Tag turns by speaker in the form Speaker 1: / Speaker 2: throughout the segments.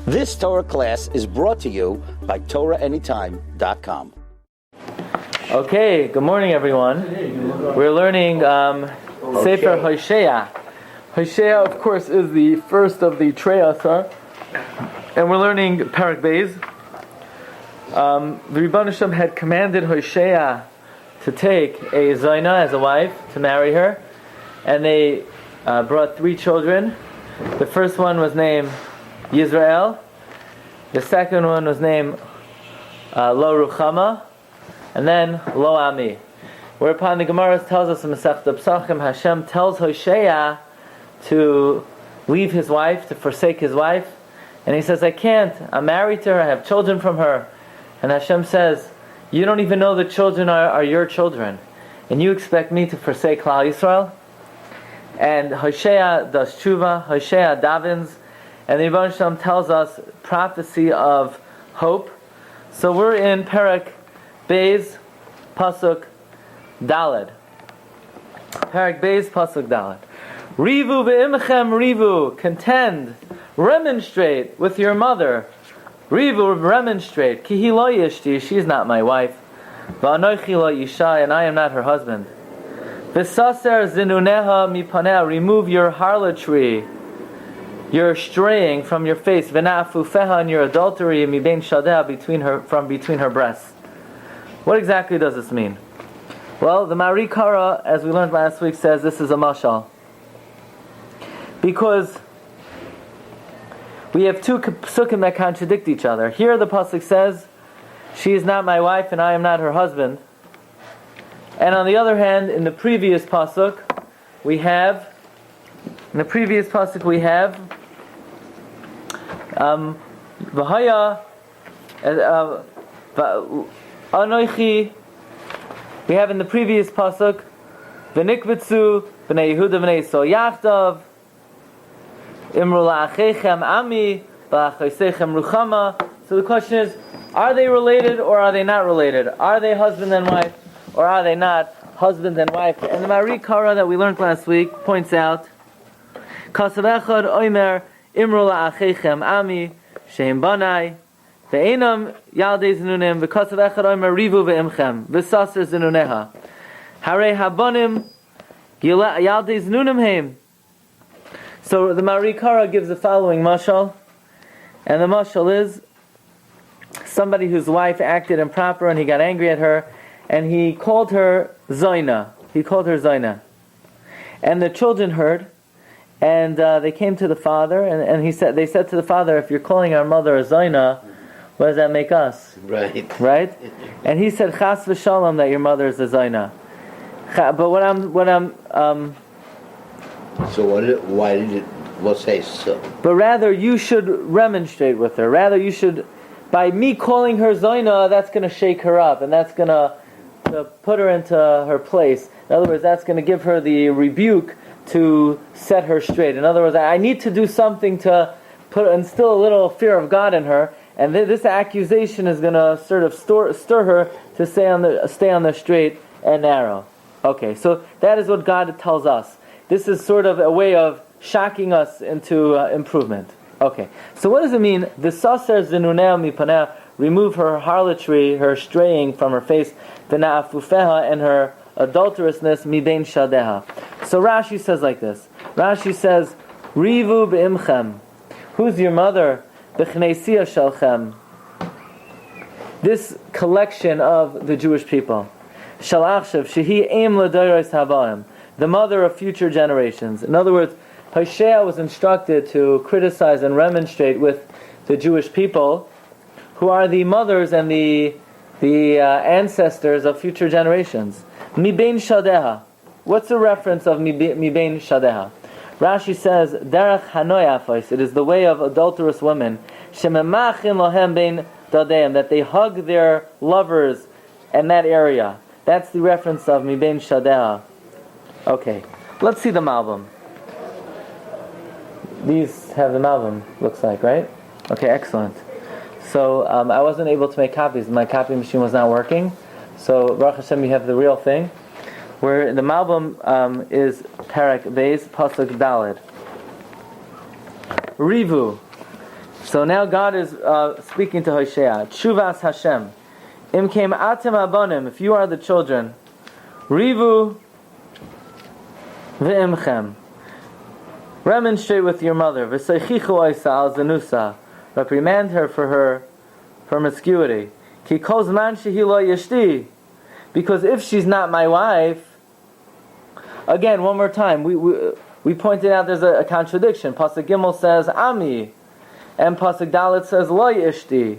Speaker 1: This Torah class is brought to you by TorahAnytime.com.
Speaker 2: Okay, good morning everyone. We're learning Sefer Hoshea. Hoshea, of course, is the first of the Treyasar. And we're learning Parak Beis. The Rebbeinu Shem had commanded Hoshea to take a Zaina as a wife, to marry her. And they brought 3 children. The first one was named Yisrael. The second one was named Lo Ruchama. And then Lo Ami. Whereupon the Gemara tells us in Masechet Pesachim, Hashem tells Hoshea to leave his wife, to forsake his wife. And he says, I can't. I'm married to her. I have children from her. And Hashem says, you don't even know the children are your children. And you expect me to forsake Klal Yisrael? And Hoshea does tshuva. Hoshea davens. And the Rebbeinu Shalom tells us prophecy of hope. So we're in Parak Beis, Pasuk Daled. Parak Beis, Pasuk Daled. Rivu ve'imchem rivu, contend, remonstrate with your mother. Rivu, remonstrate. Ki hi lo yishti, she is not my wife. Va'anochi lo yishai, and I am not her husband. V'saser zinuneha mipaneh, remove your harlotry, your straying from your face. V'na'afufeha, and your adultery mibein shadeh, from between her breasts. What exactly does this mean? Well, the Mari Kara, as we learned last week, says this is a mashal. Because we have 2 psukim that contradict each other. Here the pasuk says, she is not my wife and I am not her husband. And on the other hand, in the previous pasuk, we have V'haya Anoichi. We have in the previous pasuk V'nikbetzu B'nei Yehuda B'nei Yisrael Yachdav Imru la'achechem Ami B'achoseichem Ruchama. So the question is, are they related or are they not related? Are they husband and wife or are they not husband and wife? And the Mari Kara that we learned last week points out Kasav echad oimer Imru la'achechem Ami Sheim Banai Ve'enam yaldei zinunim v'kasav echad omer rivu ve'imchem v'saser zinuneha harei habonim yaldei zinunim heim. So the Mari Kara gives the following mashal, and the mashal is somebody whose wife acted improper and he got angry at her and he called her Zaina. And the children heard, and they came to the father, and they said to the father, if you're calling our mother a Zaina, what does that make us? Right? And he said, Chas v'shalom, that your mother is a Zaina. But
Speaker 3: why did it say so?
Speaker 2: But rather, you should remonstrate with her. Rather, you should, by me calling her Zaina, that's going to shake her up, and that's going to put her into her place. In other words, that's going to give her the rebuke to set her straight. In other words, I need to do something to instill a little fear of God in her. And this accusation is going to sort of stir her to stay on the straight and narrow. Okay, so that is what God tells us. This is sort of a way of shocking us into improvement. Okay, so what does it mean? The saser zinuneh mipaneh, remove her harlotry, her straying from her face, v'na'afufeha, and her adulterousness mibein shadeha. So Rashi says like this. Rashi says, Rivu be'imchem. Who's your mother? B'chneisiya shalchem. This collection of the Jewish people. Shalachshav, shehi eim l'doros habaim. The mother of future generations. In other words, Hoshea was instructed to criticize and remonstrate with the Jewish people, who are the mothers and the ancestors of future generations. Mibein shadeha. What's the reference of mibein shadeha? Rashi says, Derech hanoyafos. It is the way of adulterous women. Shememachin lohem bein dadeim, that they hug their lovers in that area. That's the reference of mibein shadeha. Okay, let's see the Malbim. These have the Malbim, looks like, right? Okay, excellent. So I wasn't able to make copies. My copy machine was not working. So Baruch Hashem, you have the real thing. Where the Malbim is Parak Beis Pasuk Daled. Rivu. So now God is speaking to Hoshea. Tshuvas Hashem. Im kem atem abonim, if you are the children, rivu ve'imchem. Remonstrate with your mother. V'seichichu oisa al zanusa. Reprimand her for her promiscuity. Ki kol zman shehi lo yeshti. Because if she's not my wife, again, one more time, we pointed out there's a contradiction. Pasuk Gimel says Ami, and Pasuk Dalet says Lo Yishti.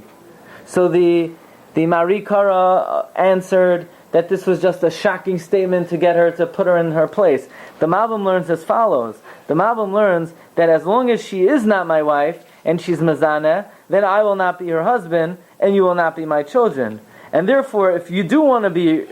Speaker 2: So the Marikara answered that this was just a shocking statement to get her to put her in her place. The Malbim learns as follows. The Malbim learns that as long as she is not my wife and she's Mazaneh, then I will not be her husband and you will not be my children. And therefore, if you do want to be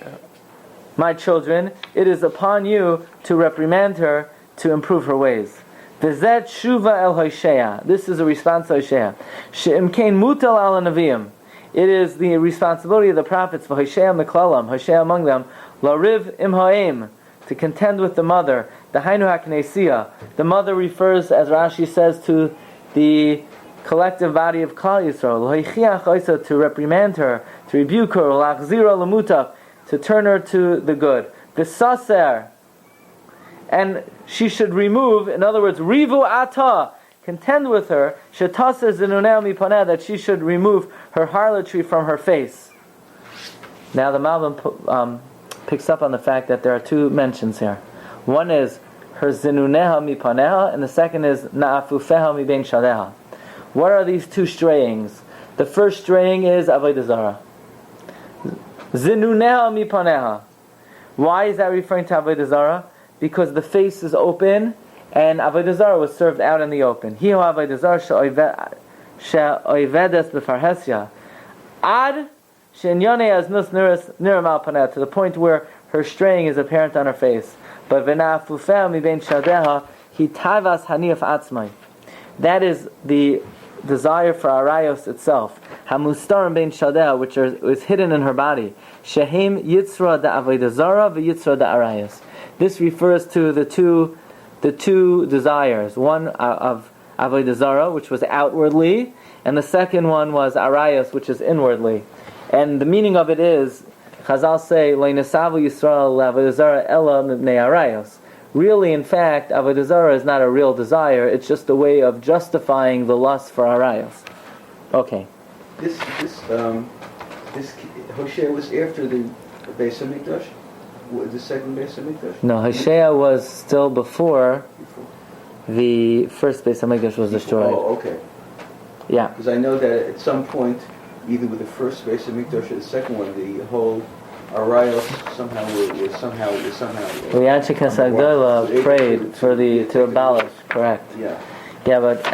Speaker 2: my children, it is upon you to reprimand her to improve her ways. V'zet shuva el Hoshea. This is a response to Hoshea. She'im kein mutal al neviim. It is the responsibility of the prophets, v'Hoshea meklalam, Hoshea among them, lariv im ha'im, to contend with the mother. The hainu haknesia. The mother refers, as Rashi says, to the collective body of Klal Yisrael. L'hoichiach oisa, to reprimand her, to rebuke her, l'achzira l'mutach, to turn her to the good. V'saser, and she should remove, in other words, rivu ata, contend with her, shetasa zinuneh mipaneh, that she should remove her harlotry from her face. Now the Malbim picks up on the fact that there are two mentions here. One is her zinuneha mipaneha, and the second is na'afufeha mibein shaleha. What are these two strayings? The first straying is avodah zarah. Zinuneha mipaneha. Why is that referring to avodah zarah? Because the face is open, and avodah zarah was served out in the open. Hihu avodah zarah she'oivedes b'farhesya ad she'nyonei aznus niram al paneh, to the point where her straying is apparent on her face. But v'na'afufeh mibein shadeha hitavas haniyaf atzmai. That is the desire for arayos itself. Hamustarim bein shadeha, which is hidden in her body. Shehem yitzra da avodah zarah v'yitzra da arayos. This refers to the two desires. One of avodah zarah, which was outwardly, and the second one was arayos, which is inwardly. And the meaning of it is, Chazal say, "Le'nesavu Yisrael avodah zarah ela mibnei arayos." Really, in fact, avodah zarah is not a real desire; it's just a way of justifying the lust for arayos. Okay.
Speaker 4: This Hoshea was after the Beis Hamikdash, the second Beis Hamikdash.
Speaker 2: No, Hoshea was still before the first Beis Hamikdash was destroyed.
Speaker 4: Oh, okay.
Speaker 2: Yeah.
Speaker 4: Because I know that at some point, either with the first Beis Hamikdash or the second one, the whole arayos somehow was somehow.
Speaker 2: The Anshei Agdola prayed to abolish. Correct.
Speaker 4: Yeah.
Speaker 2: Yeah, but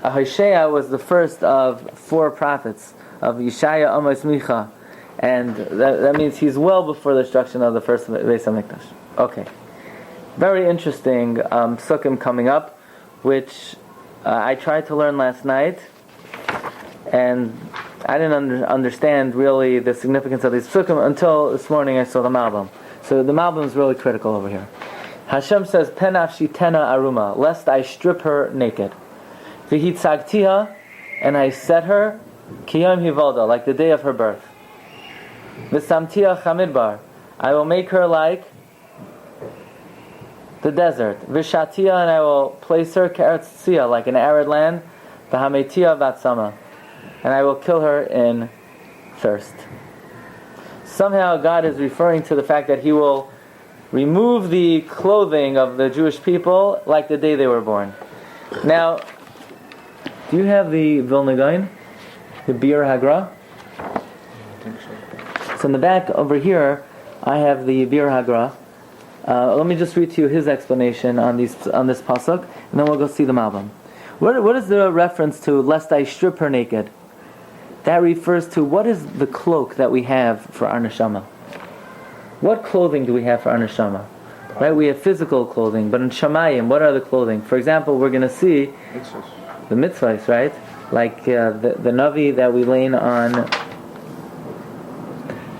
Speaker 2: Hoshea was the first of four prophets of Yeshaya, Amos, Micha, and that means he's well before the destruction of the first Beis Hamikdash. Okay. Very interesting psukim coming up, which I tried to learn last night, and I didn't understand really the significance of these psukim until this morning I saw the Malbim. So the Malbim is really critical over here. Hashem says, "Penafshi tena aruma," lest I strip her naked. V'hitzagtiha, and I set her kiyom hivalda, like the day of her birth. V'samtiha chamidbar, I will make her like the desert. V'shatia, and I will place her k'eretz tzia, like an arid land. V'hametia vatsama, and I will kill her in thirst. Somehow God is referring to the fact that He will remove the clothing of the Jewish people like the day they were born. Now, do you have the Vilna Gaon? The Bir Hagra? So in the back over here, I have the Bir Hagra. Let me just read to you his explanation on this pasuk, and then we'll go see the Malbim. What is the reference to lest I strip her naked? That refers to what is the cloak that we have for our neshama. What clothing do we have for our neshama? Right, we have physical clothing, but in Shamayim, what are the clothing? For example, we're going to see the mitzvahs, right? Like the Navi that we lean on.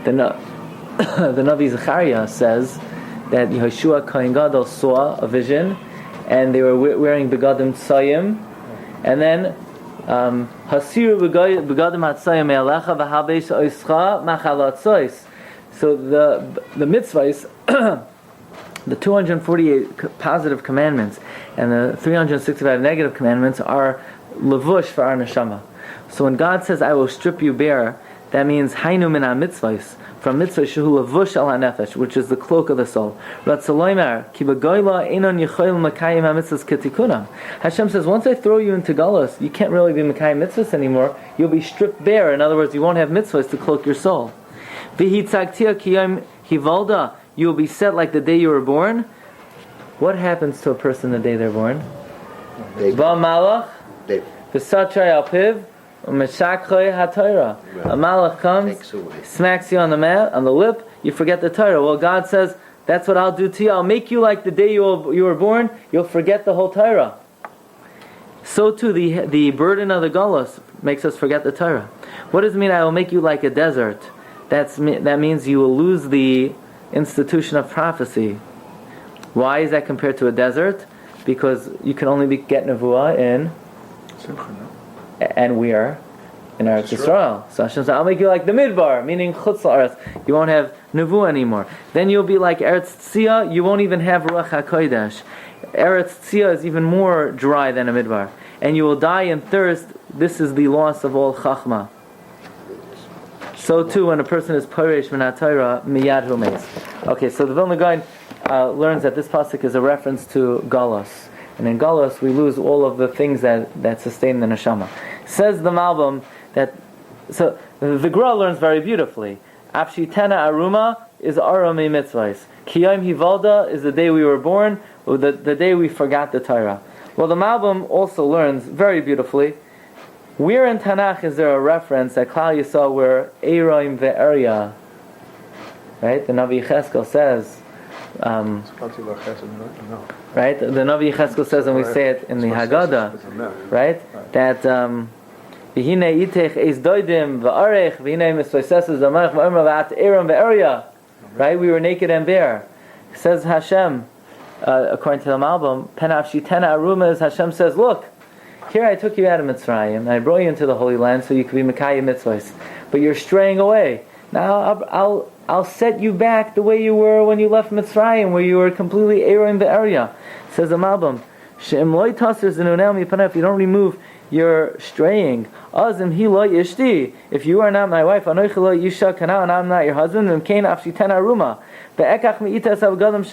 Speaker 2: The Navi Zechariah says that Yehoshua Kohen Gadol saw a vision, and they were wearing begadim tsayim, and then Hasiru begadim hatzayim me'alecha v'habesh oischa machalat sois. So the mitzvahs, the 248 positive commandments and the 365 negative commandments are levush for our neshama. So when God says, I will strip you bare, that means hainu min ha-mitzvahs, from mitzvah shehu levush al ha-nefesh, which is the cloak of the soul. Ratzaloymar, ki b'goyla einon yichoyl makayim ha-mitzvahs ketikunam. Hashem says, once I throw you into galus, you can't really be makayim mitzvahs anymore. You'll be stripped bare. In other words, you won't have mitzvahs to cloak your soul. V'hitzagtia ki yom hivalda, you will be set like the day you were born. What happens to a person the day they're born? Ba malach, v'satray al-piv, a malach comes, smacks you on the lip, you forget the Torah. Well, God says, that's what I'll do to you. I'll make you like the day you were born. You'll forget the whole Torah. So too, the burden of the galus makes us forget the Torah. What does it mean, I will make you like a desert? That means you will lose the institution of prophecy. Why is that compared to a desert? Because you can only get nevuah in... And we are in Eretz Yisrael. So Hashem says, I'll make you like the Midbar, meaning Chutz La'aretz. You won't have Nevuah anymore. Then you'll be like Eretz Tzia, you won't even have Ruach HaKodesh. Eretz Tzia is even more dry than a Midbar. And you will die in thirst. This is the loss of all Chachma. So too, when a person is Paresh Min HaTorah, Miyad Hu Meis. Okay, so the Vilna Gaon learns that this pasuk is a reference to Galus. And in Galus, we lose all of the things that sustain the neshama. Says the Malbim that, so the Gra learns very beautifully. Afshitena aruma is arami mitzvahs. Kiyom hivalda is the day we were born, or the day we forgot the Torah. Well, the Malbim also learns very beautifully. Where in Tanakh is there a reference that Klal Yisrael were Eroim ve'Eria? Right? The Navi Cheskel says. Right? The Navi Cheskel says, and we say it in the Haggadah, right? That V'hinei itech eis doidim v'arech v'hinei misvaiseses zamarech v'omra v'at eram v'eria. Right? We were naked and bare. Says Hashem, according to the Malbim, Penav shitena aruma is Hashem says, look, here I took you out of Mitzrayim, and I brought you into the Holy Land so you could be Mekayim mitzvahs. But you're straying away. Now I'll set you back the way you were when you left Mitzrayim, where you were completely Eroim Be'eria. Says the Malbim, She'im loy tasir zenunel mipaneh, if you don't remove your straying, Azim hi loy ishti, if you are not my wife, Anoich loy yisha kana, and I'm not your husband, and kein afshiten aruma, Be'ekach mi'itas avgadim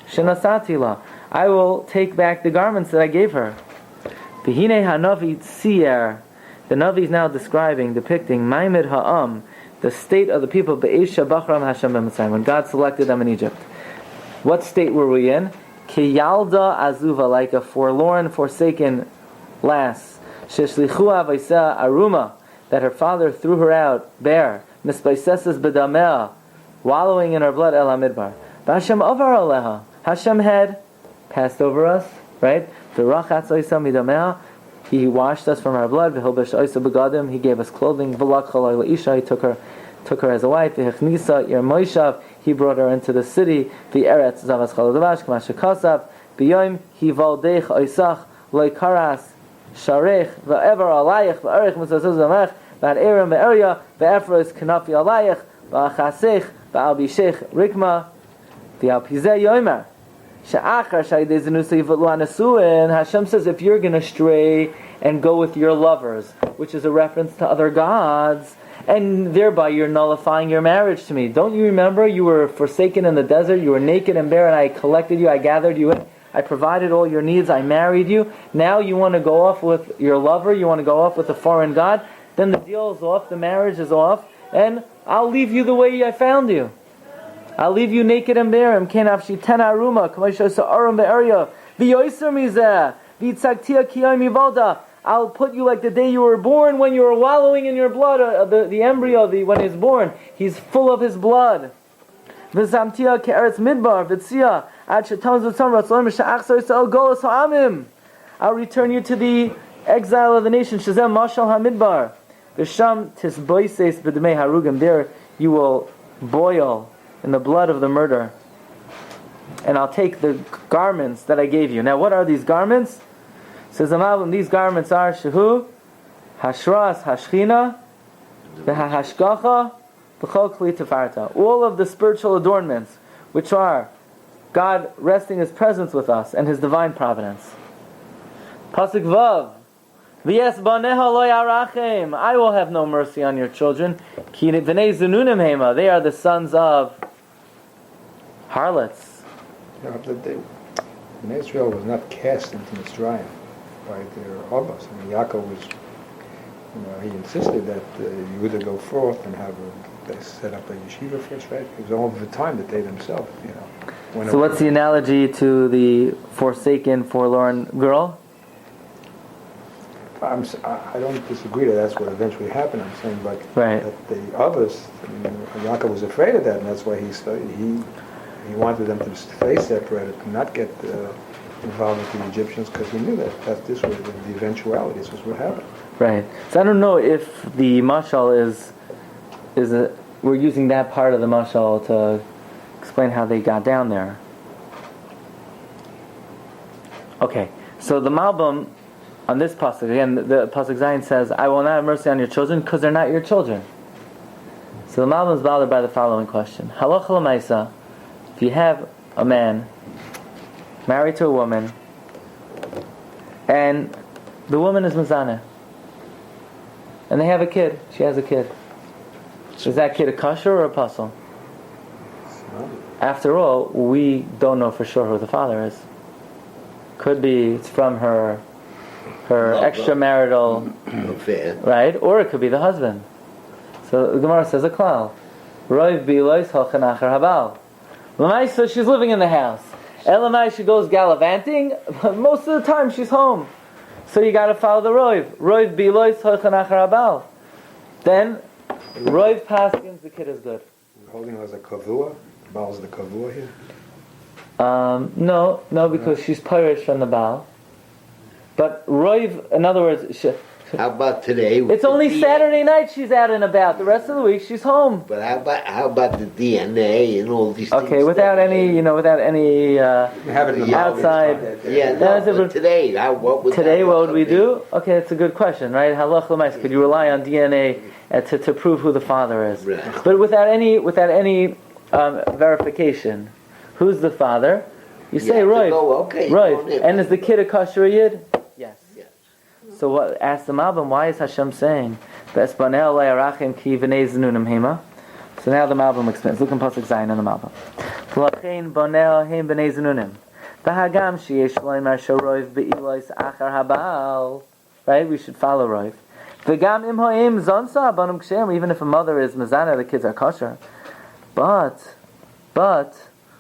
Speaker 2: shenasati la, I will take back the garments that I gave her. V'hinei hanavi tzier, the Navi is now depicting Maimed Ha'am, the state of the people, Be'esha Bachram Hashem B'Mitzrayim, when God selected them in Egypt. What state were we in? Kiyalda Azuva, like a forlorn, forsaken lass. Sheshlichua Vaisa Aruma, that her father threw her out bare. Mispaiseses B'Damea, wallowing in her blood, El HaMidbar. Hashem Avar Aleha, Hashem had passed over us, right? V'rachatz Oisa Midamea, He washed us from our blood. He gave us clothing. He took her as a wife. He brought her into the city. And Hashem says, if you're going to stray and go with your lovers, which is a reference to other gods, and thereby you're nullifying your marriage to me. Don't you remember you were forsaken in the desert, you were naked and bare, and I collected you, I gathered you in, I provided all your needs, I married you. Now you want to go off with your lover, you want to go off with a foreign god, then the deal is off, the marriage is off, and I'll leave you the way I found you. I'll leave you naked and bare. I'll put you like the day you were born, when you were wallowing in your blood. The embryo, when he's born, he's full of his blood. I'll return you to the exile of the nation. There you will boil in the blood of the murder, and I'll take the garments that I gave you. Now, what are these garments? Says the Malbim, these garments are Shehu, Hashras, Hashchina, V'Hashgacha, V'Chol Kli Tefarta. All of the spiritual adornments, which are God resting His presence with us and His divine providence. Pasuk Vav, V'yes baneha lo yarachem. I will have no mercy on your children. Ki v'nei zununim hema. They are the sons of harlots.
Speaker 5: Israel was not cast into Mitzrayim by their Abbas. I mean, Yaakov was, he insisted that you either go forth and they set up a yeshiva first, right? It was all the time that they themselves, went
Speaker 2: So what's the analogy to the forsaken, forlorn girl?
Speaker 5: I don't disagree that that's what eventually happened. I'm saying, but
Speaker 2: Right.
Speaker 5: that the others, Yaakov was afraid of that, and that's why he wanted them to stay separated, to not get involved with the Egyptians, because he knew that this was the eventuality. This was what happened.
Speaker 2: Right. So I don't know if the mashal we're using that part of the mashal to explain how they got down there. Okay. So the Malbim on this pasuk again, the pasuk Zayin says, "I will not have mercy on your children because they're not your children." So the Malbim is bothered by the following question: Halacha l'maisa, if you have a man married to a woman, and the woman is mezaneh, and they have a kid, she has a kid, is that kid a kosher or a pasul? After all, we don't know for sure who the father is. Could be it's from her extramarital
Speaker 3: affair,
Speaker 2: right? Or it could be the husband. So the Gemara says a klal. Roiv bilois halchen achar habal. L'maisa, she's living in the house. Elamai, she goes gallivanting, but most of the time she's home. So you got to follow the roiv. Roiv bilois halchen achar habal. Then roiv paskins, the kid is good.
Speaker 5: We're holding her as a kavua. Baal's the kavua here.
Speaker 2: No, because she's pirish from the Baal. But roiv, in other words,
Speaker 3: how about today?
Speaker 2: It's only Saturday night she's out and about. The rest of the week she's home.
Speaker 3: But how about the DNA and all these things?
Speaker 2: Okay, without any outside.
Speaker 3: Yeah, but today, what
Speaker 2: would we do? Okay, it's a good question, right? Halach l'mais. Could you rely on DNA to prove who the father is?
Speaker 3: Right.
Speaker 2: But without any verification, who's the father? You say Roiv.
Speaker 3: Okay.
Speaker 2: Roiv. And is the kid a kosher yid? Yes. So what? Ask the Malbim, why is Hashem saying B'espanel le'arachim ki v'nei zununim hema? So now the Malbim explains. Look in Pasuk Zayin in the Malbim. L'chein bonel heim b'nei zununim v'hagam sheyesh loimer shoroiv be'ilois achar habal. Right? We should follow Roiv. V'gam im ha'im zonsa abanum kshem. Even if a mother is mezana, the kids are kosher. But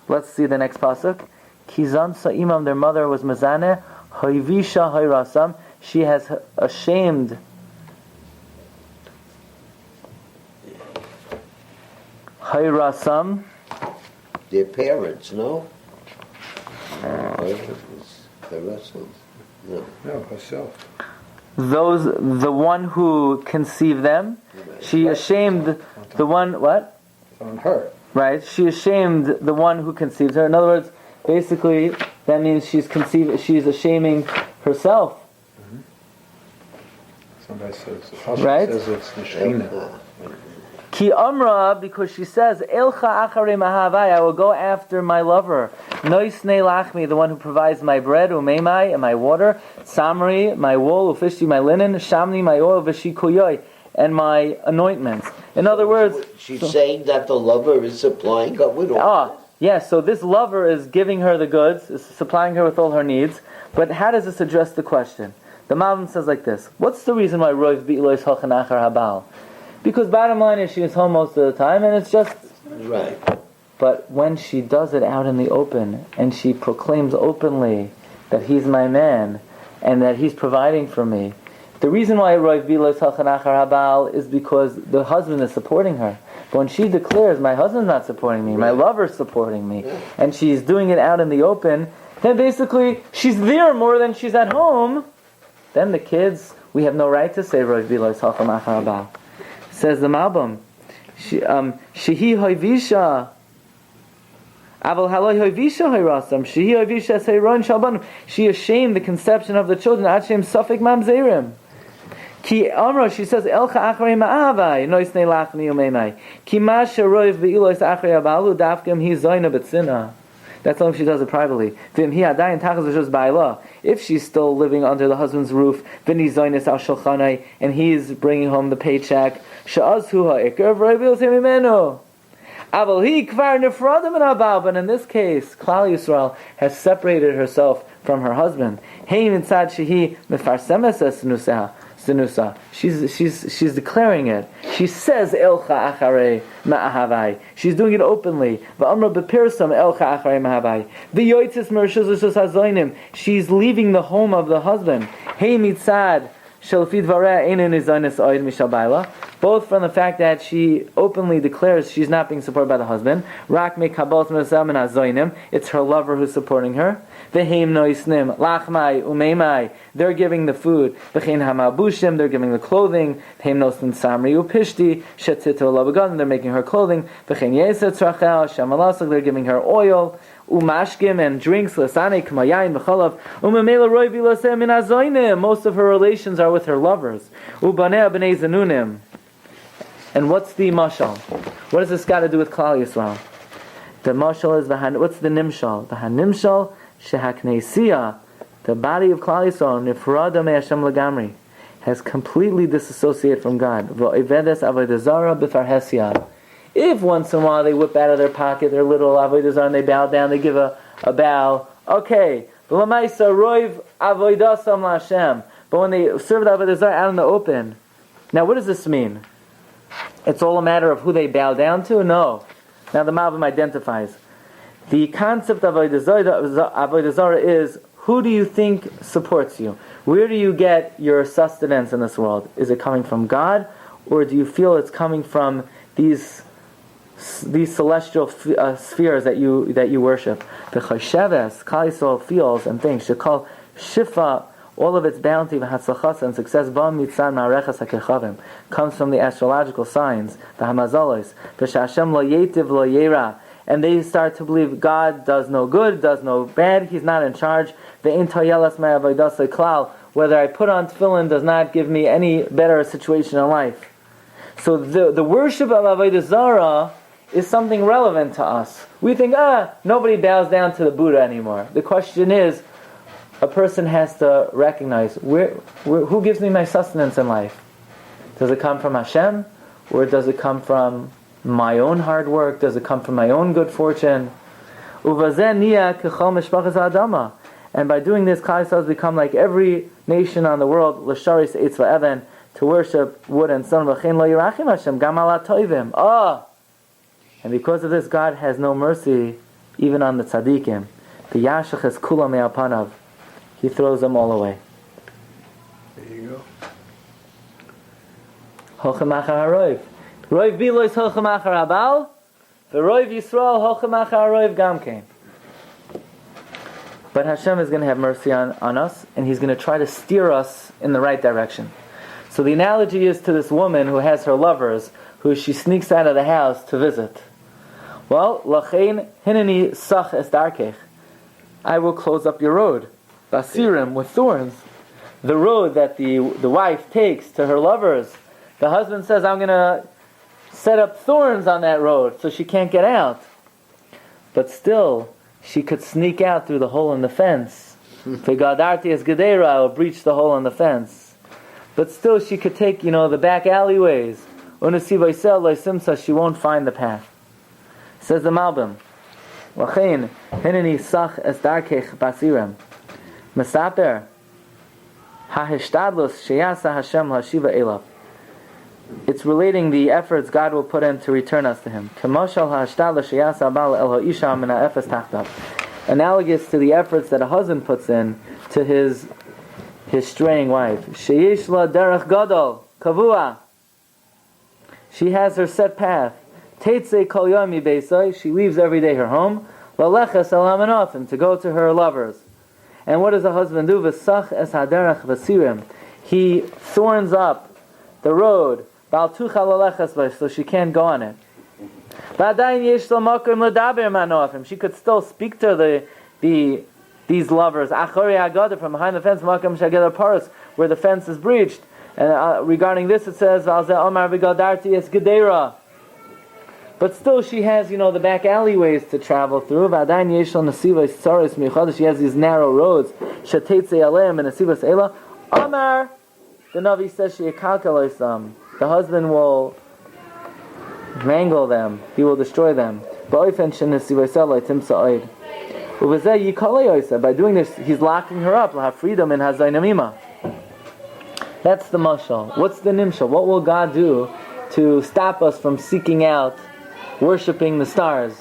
Speaker 2: let's see the next pasuk. Ki zonsa imam, their mother was mezana. Hoivisha hoirasam. She has ashamed Hayrasam.
Speaker 3: Their parents, no? Hayrasam.
Speaker 5: No, herself.
Speaker 2: The one who conceived them. She ashamed the one, what?
Speaker 5: On her.
Speaker 2: Right, she ashamed the one who conceived her. In other words, basically, that means she's ashaming herself.
Speaker 5: Somebody says,
Speaker 2: right?
Speaker 5: Says it's the Shekhinah.
Speaker 2: Ki amra, because she says, Elcha acharei mahavai, I will go after my lover. Noisnei lachmi, the one who provides my bread, umeimai, and my water, samri, my wool, ufishti, my linen, shamni, my oil, v'shikoyoi, and my anointments. In other words,
Speaker 3: she's saying that the lover is supplying her with all.
Speaker 2: Yes, so this lover is giving her the goods, is supplying her with all her needs. But how does this address the question? The Malbim says like this: what's the reason why Roiv bi'lois halchen achar habal? Because bottom line is she is home most of the time, and it's just
Speaker 3: right.
Speaker 2: But when she does it out in the open, and she proclaims openly that he's my man, and that he's providing for me, the reason why Roiv bi'lois halchen achar habal is because the husband is supporting her. But when she declares, my husband's not supporting me, my lover's supporting me, and she's doing it out in the open, then basically she's there more than she's at home. Then the kids, we have no right to say Roiv bi'lois halchen achar habal. Says the Malbim, Shehi hoivisha She ashamed the conception of the children. Ki Amra, she says, Elcha acharei ma'avai, noisnei lachni umemai. Ki ma sheroiv be'ilos acharei abalu, dafkem hi zoyna betzina. That's only if she does it privately. V'im hi adayin tachas v'shus ba'ila. If she's still living under the husband's roof, v'ni zoynes al shulchanai, and he's bringing home the paycheck, she'az hu ha'ikr v'roi v'ilzei mimenu. Aval hi kvar nefradim and but in this case, Klal Yisrael has separated herself from her husband. Hein mitzad shehi mefarsemes es Sinusa. She's declaring it. She says Elcha acharei ma'ahavai. She's doing it openly. Va'amra bepirsam Elcha acharei ma'ahavai. V'yoytzis mershus l'shus hazoinim. She's leaving the home of the husband. Hey mitzad shelfid vareh einin izonis oid mishal baila. Both from the fact that she openly declares she's not being supported by the husband. Rak mekabot merasam and hazoinim. It's her lover who's supporting her. V'heim noisnim lachmai umeimai. They're giving the food. V'chein hamabushim. They're giving the clothing. V'heim noisnim samri upishti shetzito labagan. They're making her clothing. V'chein yeset rachel shamalasach. They're giving her oil. Umashkim and drinks. Lasane k'mayayin v'cholav. Umemela roi v'lasem min hazoinim. Most of her relations are with her lovers. Ubanei b'nei zanunim. And what's the mashal? What does this got to do with Klal Yisrael? The mashal is what's the nimshal? The hanimshal shehaknesia, the body of Klal Yisrael, nifrada me Hashem lagamri, has completely disassociated from God. V'oivedes avodah zara b'farhesia. If once in a while they whip out of their pocket their little avodah zara and they bow down, they give a bow. Okay, v'lamaisa roiv avodah la Hashem. But when they serve the avodah zara out in the open, now what does this mean? It's all a matter of who they bow down to? No. Now the Malbim identifies. The concept of avodah zara is, who do you think supports you? Where do you get your sustenance in this world? Is it coming from God, or do you feel it's coming from these celestial spheres that you worship? The chosheves, Klal Yisrael feels and thinks, shekal shifa, all of its bounty v'hatzlachas and success comes from the astrological signs, the hamazalos, v'shashem lo yetiv lo yera, and they start to believe God does no good, does no bad, He's not in charge. Ve'in tayelas me'avodas klal, whether I put on tefillin does not give me any better situation in life. So the worship of avodah zara is something relevant to us. We think, nobody bows down to the Buddha anymore. The question is, a person has to recognize who gives me my sustenance in life. Does it come from Hashem, or does it come from my own hard work? Does it come from my own good fortune? And by doing this, Klal Yisrael has become like every nation on the world, l'sharis eitz va'even, to worship wood and stone. And because of this, God has no mercy even on the tzaddikim. The yashach is kula me'apanav. He throws them all away.
Speaker 5: There you go.
Speaker 2: Hochem achar haroiv. Roiv bilois hochem achar habal. V'roiv Yisrael hochem achar haroiv gamkein. But Hashem is going to have mercy on us, and He's going to try to steer us in the right direction. So the analogy is to this woman who has her lovers, who she sneaks out of the house to visit. Well, lachein hineni sach es darkech. I will close up your road. Basirim, with thorns. The road that the wife takes to her lovers. The husband says, I'm going to set up thorns on that road so she can't get out. But still, she could sneak out through the hole in the fence. Vegadarti es gedera, or breach the hole in the fence. But still, she could take, the back alleyways. She won't find the path. Says the Malbim. Lachein, hineni sach es darkech basirim. Mesaper, hahishtadlos sheyasa Hashem hashiva elav. It's relating the efforts God will put in to return us to Him. Kemoshal hahishtadlos sheyasa abal el ha'isha min ha'efes tachtav. Analogous to the efforts that a husband puts in to his straying wife. Sheyesh la derech gadol kavua. She has her set path. Teitzei kol yom mibeisai. She leaves every day her home. Laleches el hamanofim, to go to her lovers. And what does the husband do? V'sach es haderech v'sirim. He thorns up the road, so she can't go on it. She could still speak to these lovers. From behind the fence, where the fence is breached. And regarding this, it says, but still, she has, the back alleyways to travel through. She has these narrow roads. Amar, the Navi says, the husband will mangle them. He will destroy them. By doing this, he's locking her up. Have freedom in Hazaynamima. That's the mashal. What's the nimshal? What will God do to stop us from seeking out worshipping the stars?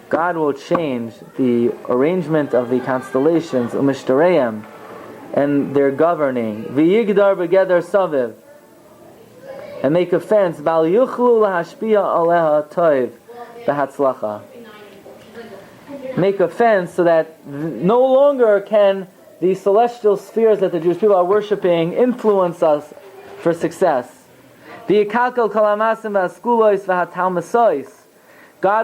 Speaker 2: God will change the arrangement of the constellations, and their governing. And make a fence. Make a fence so that no longer can the celestial spheres that the Jewish people are worshipping influence us for success. God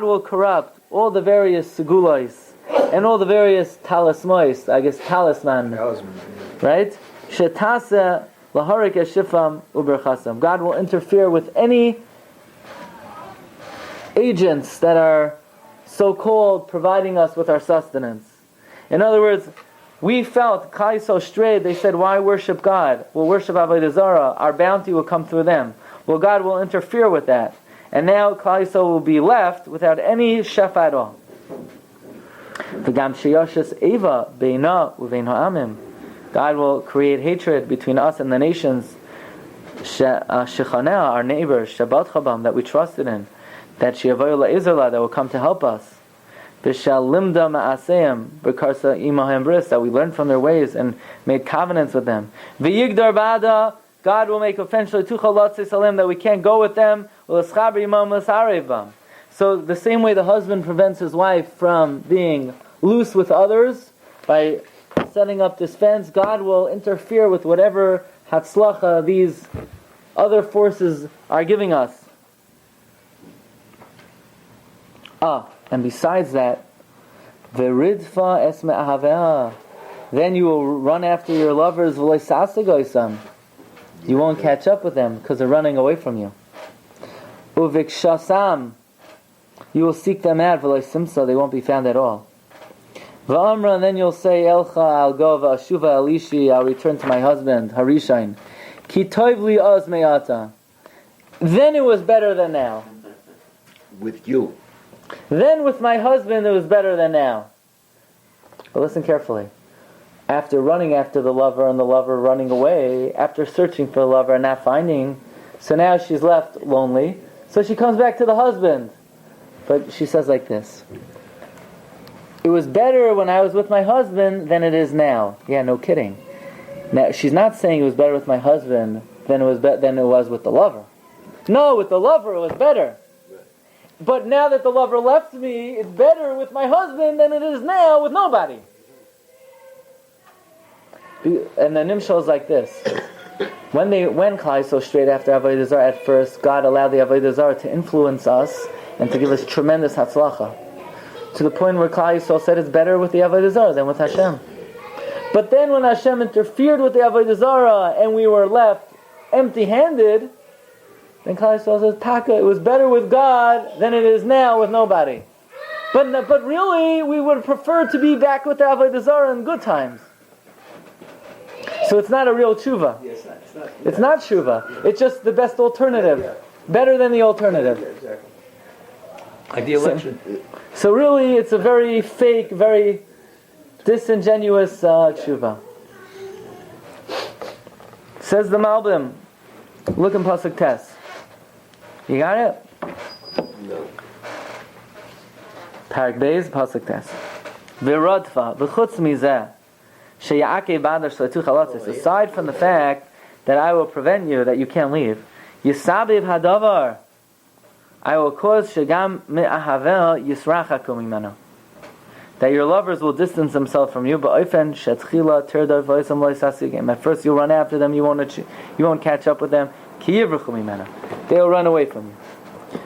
Speaker 2: will corrupt all the various segulois and all the various talismois, talisman. Right? God will interfere with any agents that are so-called providing us with our sustenance. In other words, we felt Klal Yisrael strayed. They said, "Why worship God? We'll worship Avodah Zarah. Our bounty will come through them." Well, God will interfere with that, and now Klal Yisrael will be left without any shefa at all. God will create hatred between us and the nations. Our neighbors, that we trusted in, that that will come to help us. That we learned from their ways and made covenants with them. God will make offensive that we can't go with them. So the same way the husband prevents his wife from being loose with others by setting up this fence, God will interfere with whatever hatzlacha these other forces are giving us. And besides that, v'ridfa esme ahaveh, then you will run after your lovers, you won't catch up with them because they're running away from you. Uvikshasam, you will seek them out, they won't be found at all. V'amra, and then you'll say, Elcha, I'll go, v'ashuva alishi, I'll return to my husband, Harishain. Ki toiv li oz me'ata. Then it was better than now.
Speaker 3: With you.
Speaker 2: Then with my husband it was better than now. But listen carefully. After running after the lover and the lover running away, after searching for the lover and not finding, so now she's left lonely, so she comes back to the husband. But she says like this: it was better when I was with my husband than it is now. Yeah, no kidding. Now she's not saying it was better with my husband than it was with the lover. No, with the lover it was better. But now that the lover left me, it's better with my husband than it is now with nobody. And the nimshal is like this. When Klal Yisrael straight after Avodah Zarah, at first, God allowed the Avodah Zarah to influence us and to give us tremendous hatzlacha. To the point where Klal Yisrael said it's better with the Avodah Zarah than with Hashem. But then when Hashem interfered with the Avodah Zarah and we were left empty-handed, then Klal Yisrael says, Taka, it was better with God than it is now with nobody. But really, we would prefer to be back with the Avodah Zarah in good times. So it's not a real tshuva. It's not tshuva. It's just the best alternative. Better than the alternative.
Speaker 4: Exactly.
Speaker 5: Like the election.
Speaker 2: So really, it's a very fake, very disingenuous tshuva. Says the Malbim. Look in Pasuk Tes. You got it?
Speaker 3: No.
Speaker 2: Parak Beis, Pasuk Tes. V'rodfa, v'chutz mizeh, she'ya'akei b'adar shletu chalatzis. Aside from the fact that I will prevent you, that you can't leave, yisabiv hadavar, I will cause shegam me'ahavel yisrachakum imenu, that your lovers will distance themselves from you. Ba'ofen shetchila terdar v'oisam lo yisasigim. At first you'll run after them, you won't catch up with them. Ki yivruchu mimena. They will run away from you.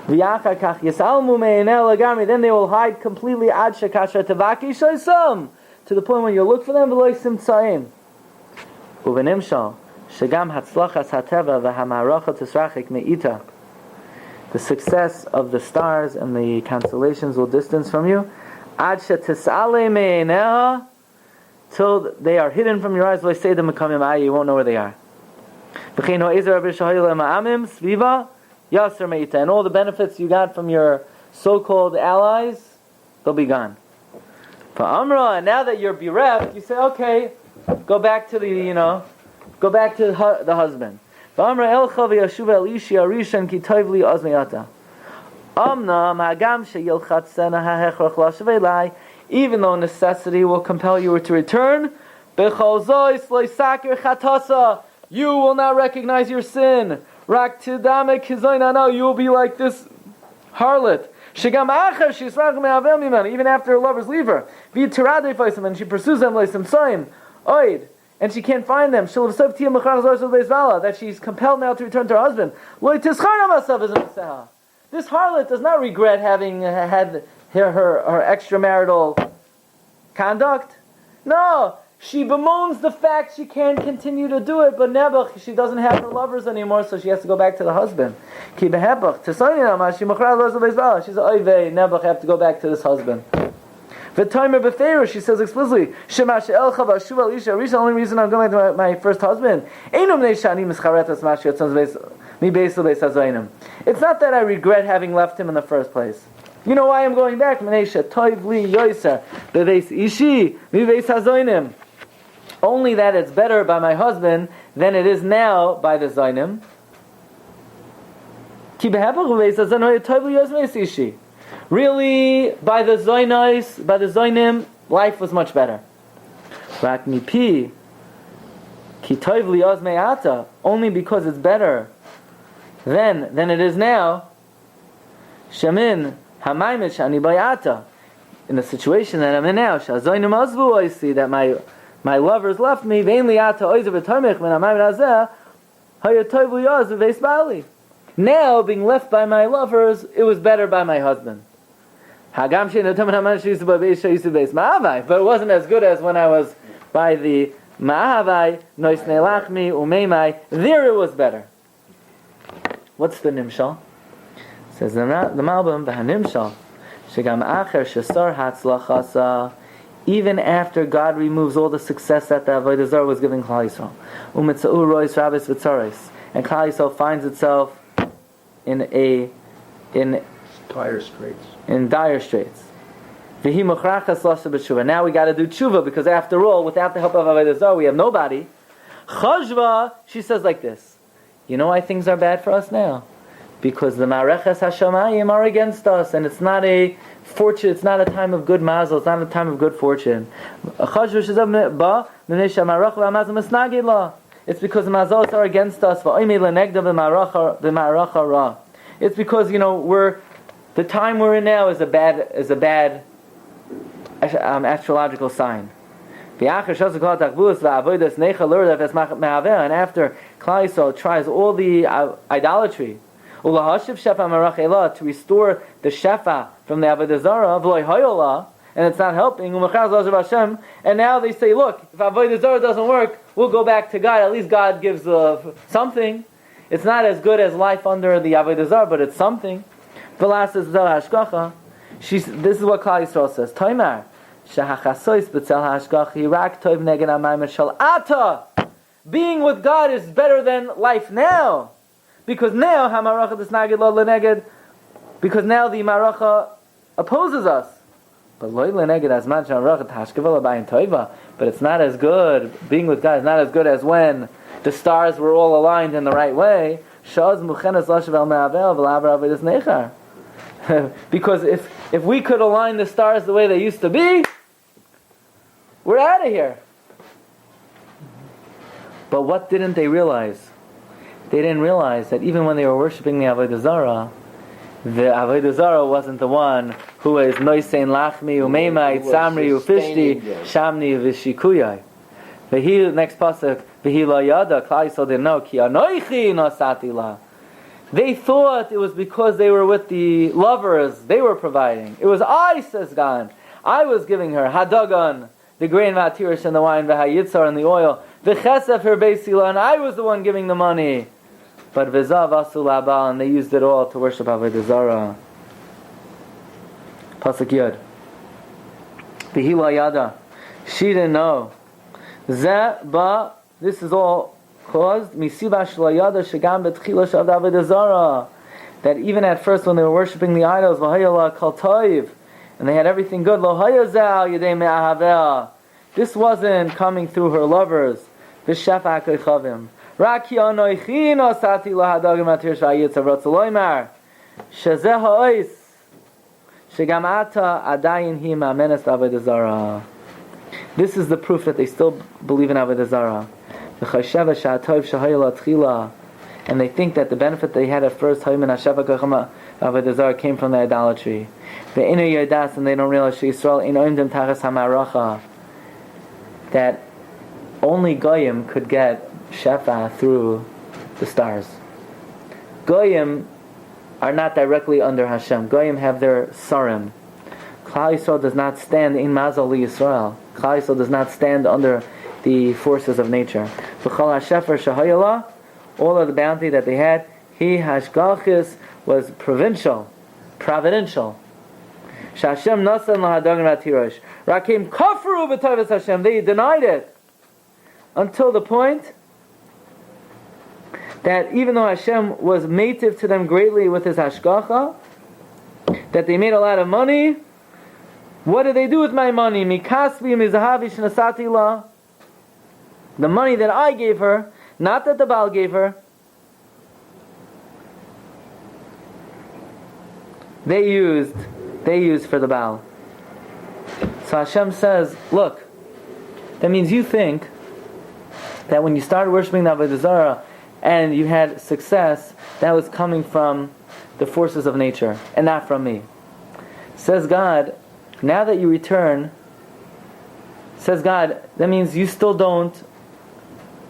Speaker 2: V'yachar kach yisalmu me'enel agami. Then they will hide completely ad shekasher tevaki shoysam, to the point when you look for them v'lo simtzaim. Uvenimshal shegam hatzlachas hateva v'hamaracha tisrachik me'ita. The success of the stars and the constellations will distance from you. Ad shetisale me'eneha, till they are hidden from your eyes. V'lo say them mekamim ayi, you won't know where they are. And all the benefits you got from your so-called allies, they'll be gone. And now that you're bereft, you say, okay, go back to the husband. Even though necessity will compel you to return, you will not recognize your sin. You will be like this harlot. Even after her lovers leave her. And she pursues them, and she can't find them. That she's compelled now to return to her husband. This harlot does not regret having had her extramarital conduct. No. She bemoans the fact she can't continue to do it, but nebuch, she doesn't have her lovers anymore, so she has to go back to the husband. She's nebuch, I have to go back to this husband. She says explicitly, the only reason I'm going back to my first husband. It's not that I regret having left him in the first place. You know why I'm going back? Only that it's better by my husband than it is now by the Zainim. Really, by the Zainim, life was much better. Only because it's better then than it is now. Shamin hamaymet shani bayata. In the situation that I'm in now, shazaynim azvu, I see that my lovers left me. Now, being left by my lovers, it was better by my husband. But it wasn't as good as when I was by the Ma'avai, there it was better. What's the nimshal? Says the Malbim, Nimshal. Even after God removes all the success that the Avodah Zarah was giving Klal Yisrael, and Klal Yisrael finds itself in
Speaker 5: Dire straits.
Speaker 2: Now we got to do tshuva, because after all, without the help of Avodah Zarah, we have nobody. Chashva, she says like this: you know why things are bad for us now? Because the Mareches Hashamayim are against us, and it's not a fortune. It's not a time of good mazel. It's not a time of good fortune. It's because the mazals are against us. It's because the time we're in now is a bad astrological sign. And after Klal Yisrael tries all the idolatry, to restore the shefa from the Avodah Zarah, and it's not helping, and now they say, look, if Avodah Zarah doesn't work, we'll go back to God. At least God gives something. It's not as good as life under the Avodah Zarah, but it's something. This is what Klal Yisrael says. Being with God is better than life now. Because now the Maracha opposes us. But it's not as good. Being with God is not as good as when the stars were all aligned in the right way. Because if we could align the stars the way they used to be, we're out of here. But what didn't they realize? They didn't realize that even when they were worshipping the Avodah Zarah wasn't the one who is Noisein Lachmi Umeimai Tzamri Ufishti Shamni Vishikuyai. Next pasuk, V'hi lo yada, Klal Yisrael didn't know, Ki anoichi nosati la. They thought it was because they were with the lovers, they were providing. It was I, says God. I was giving her hadagan, the grain v'atirish and the wine, v'hayitzar and the oil, v'chesef her beisila, and I was the one giving the money. But v'zav asu labal, and they used it all to worship Avodah Zarah. Pasuk Yud. V'hi lo yada. She didn't know. Zeh ba, this is all caused that even at first when they were worshipping the idols, and they had everything good, this wasn't coming through her lovers. This is the proof that they still believe in Avodah Zarah. And they think that the benefit they had at first came from the idolatry. And they don't realize that only Goyim could get Shefa through the stars. Goyim are not directly under Hashem. Goyim have their Sarim. Klal Yisrael does not stand in Mazal li Yisrael. Klal Yisrael does not stand under the forces of nature. All of the bounty that they had, hashgachis was provincial, providential. Shashem nasan lahadagan v'atirosh. Rakim kafru b'tavas Hashem. They denied it until the point that even though Hashem was mative to them greatly with His hashgacha, that they made a lot of money. What did they do with my money? Mikasvi mizahavi shnasati la. The money that I gave her, not that the Baal gave her, they used for the Baal. So Hashem says, look, that means you think that when you started worshiping the Avodah Zarah and you had success, that was coming from the forces of nature and not from me. Says God, now that you return, says God, that means you still don't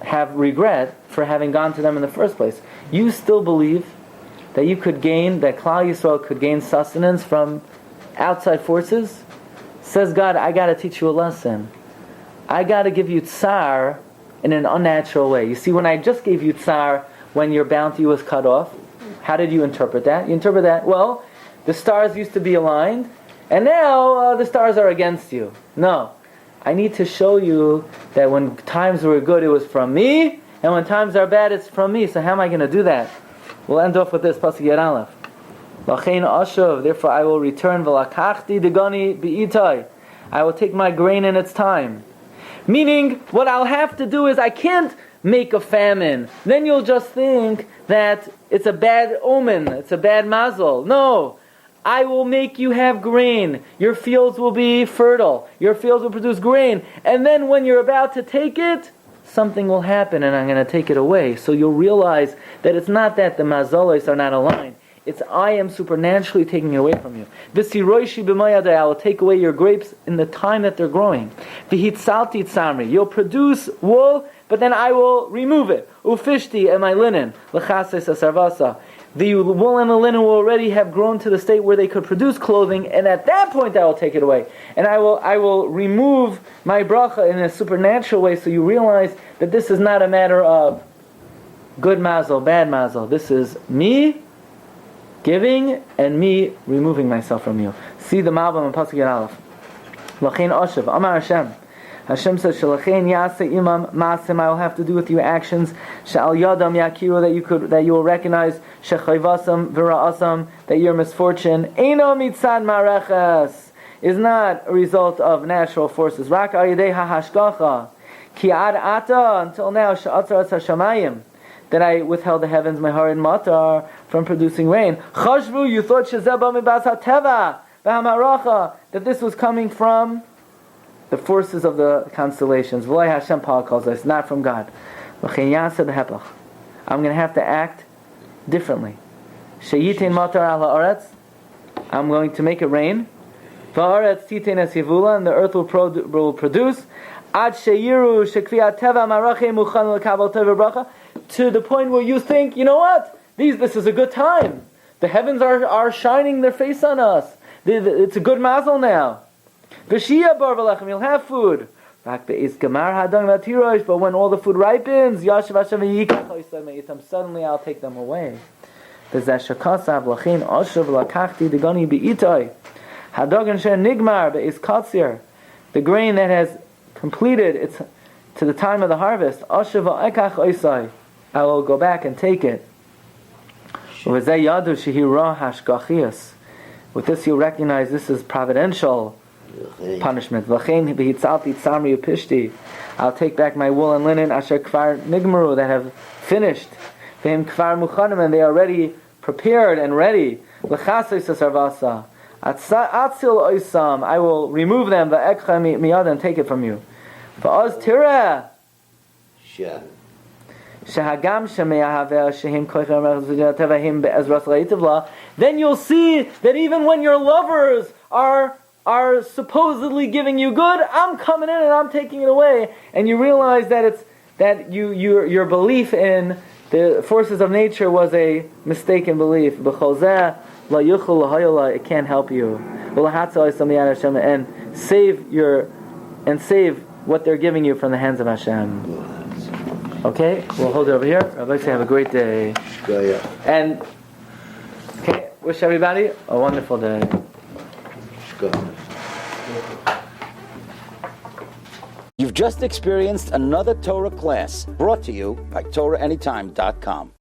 Speaker 2: have regret for having gone to them in the first place. You still believe that you could gain, that Klal Yisrael could gain sustenance from outside forces? Says God, I got to teach you a lesson. I got to give you tsar in an unnatural way. You see, when I just gave you tsar when your bounty was cut off, how did you interpret that? You interpret that, well, the stars used to be aligned, and now the stars are against you. No. I need to show you that when times were good, it was from me, and when times are bad, it's from me. So how am I going to do that? We'll end off with this, Pasuk Yud Aleph. L'chein ashav, therefore I will return, v'lakachti degani bi'itai. I will take my grain in its time. Meaning, what I'll have to do is, I can't make a famine. Then you'll just think that it's a bad omen, it's a bad mazel. No. I will make you have grain. Your fields will be fertile. Your fields will produce grain. And then when you're about to take it, something will happen and I'm going to take it away. So you'll realize that it's not that the mazalos are not aligned. It's I am supernaturally taking it away from you. V'siroishi b'mayadai, I will take away your grapes in the time that they're growing. V'hitzalti tzamri, you'll produce wool, but then I will remove it. Ufishti and my linen. L'chases asarvasa. The wool and the linen will already have grown to the state where they could produce clothing, and at that point I will take it away. And I will remove my bracha in a supernatural way, so you realize that this is not a matter of good mazel, bad mazel. This is me giving and me removing myself from you. See the Malbim and Pasuk Yud Aleph. L'chein oshav, Amar Hashem. Hashem says, "Shalachein yaseh imam masim." I will have to do with you actions. Shal yadam yakiru, that you will recognize. Shechayvasam v'ra'asam, that your misfortune eino mitzad mareches, is not a result of natural forces. Rak ayidei hahashgacha ki ad ata, until now she'atzar hashamayim, that I withheld the heavens, my heart and matar, from producing rain. Chashvu, you thought shezeh ba mibas hateva v'hamaracha, that this was coming from the forces of the constellations. V'lai Hashem Paul calls us, not from God. I'm going to have to act differently. Sheyitin matar ala aretz, I'm going to make it rain. V'aretz titin es yivula, and the earth will produce. Ad sheyiru shekviyat teva marachim mukhan lekabel teva bracha, to the point where you think, you know what? This is a good time. The heavens are shining their face on us. It's a good mazel now. V'shia bar v'lechem, you'll have food. But when all the food ripens, suddenly I'll take them away. The grain that has completed its to the time of the harvest, I will go back and take it. With this you'll recognize this is providential punishment. I'll take back my wool and linen asher kfar nigmaru, that have finished. And they are already prepared and ready. I will remove them and take it from you. Then you'll see that even when your lovers are supposedly giving you good, I'm coming in and I'm taking it away, and you realize that your belief in the forces of nature was a mistaken belief. It can't help you. And save what they're giving you from the hands of Hashem. Okay, we'll hold it over here. I'd like to have a great day. And okay, wish everybody a wonderful day.
Speaker 1: You've just experienced another Torah class brought to you by TorahAnytime.com.